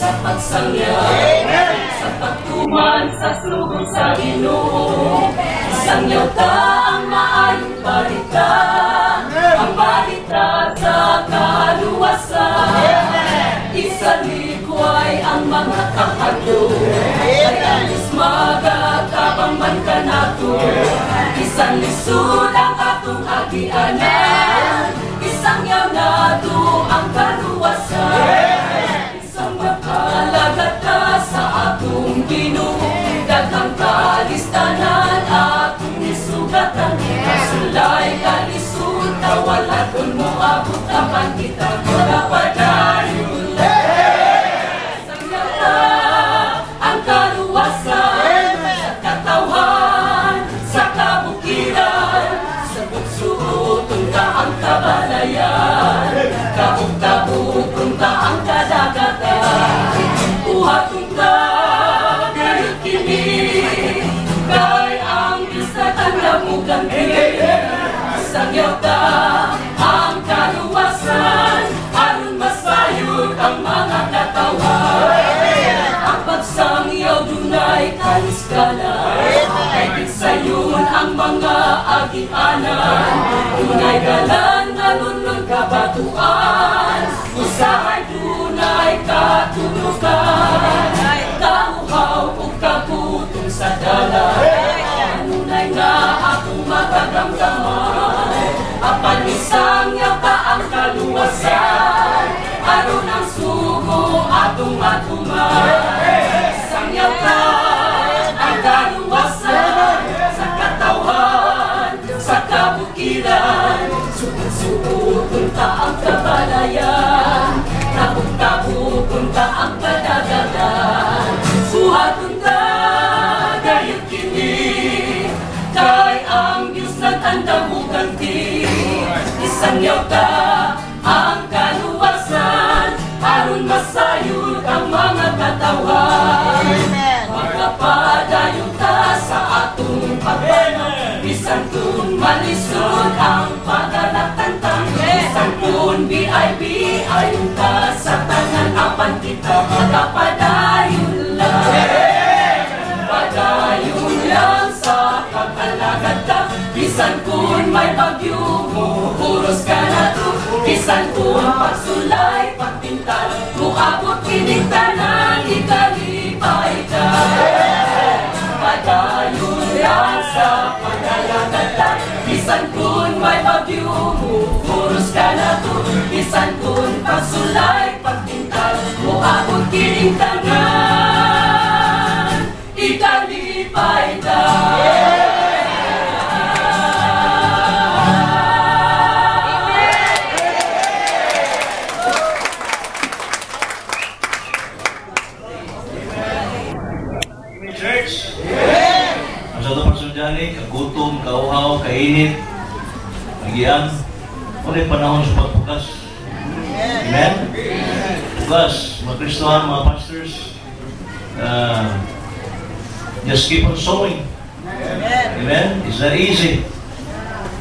sa pagsangya, sa pagtuman sa sulong sa Ginoo. Isangyaw ta ang maayong balita, ang balita sa kaluwasan. Isalikway ang mga kahadlo, kaya magakabang man ka nato. Isang lisod ang atong agianan, isang yaw nato ang kaluwasan. Isang makalagat ka sa atong Ginoo, daghang kalistanan atong isugatan. Kasulay kalisod, tawalat kung mo abot apan kita magapadayon. Isang yaw na ang kaluwasan, sa katawhan, sa kabukiran, sa bugsuton ka ang kabalayan, kabog-kabog ka ang kadagatan. Uhatong ka, kayo kini, kay ang Diyos na tandamugan kini. Sangyaw ka ang kaluwasan, aron masayod ang mga katawan. Ang pagsangyaw dunay kaliskalan, kay kinsayon ang mga agianan. Dunay galan nga lunod kabatuan, usahay dunay katulugan. Kauhaw ug kaputong sa dalan, nunay nga atong makagamgaman. Apan isangyaw ka ang kaluwasan, aron ang sugo atong matuman. Isangyaw ka ang kaluwasan, sa katawhan, sa kabukiran, sugod-sugodon ka ang kabalayan, kabog-kabog ka ang kadagatan. Suhaton ka, gayud kini, kay ang Diyos nagtandamugan ti. Isangyaw ka ang kaluwasan, aron masayod ang mga katawan. Magapadayon ka sa atong pagpanaw, bisan kung malisod ang paglalakantang. Bisan kung BIB ayon ka sa tanan, apan kita magapadayon lang. Padayon lang sa pag-alagad ka, bisan kung may bagyo mo, puros ka na to. Bisan kung pagsulay, pagpintal, muabot kinigtanan, ikalipay ka. Padayon lang sa pag-alagad ka, bisan kung may bagyo mo, puros ka na to. Bisan kung pagsulay, pagpintal, muabot kinigtanan, ikalipay ka. Church? Ang sa itong pagsundyanig, kagutom, kauhaw, kainit, nagiyan, ulit panahon sa pagpukas. Amen? Plus, mga Kristohan, mga pastors, just keep on sowing. Amen? It's not easy.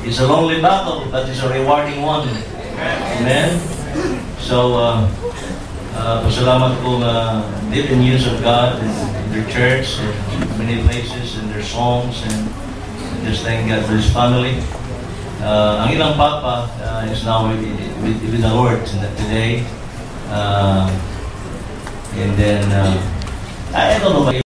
It's a lonely battle, but it's a rewarding one. Amen? So, pasalamat kong they've been used of God in their church and many places in their songs, and just thank God for His family. Ang ilang papa is now with the Lord today, and then I don't know.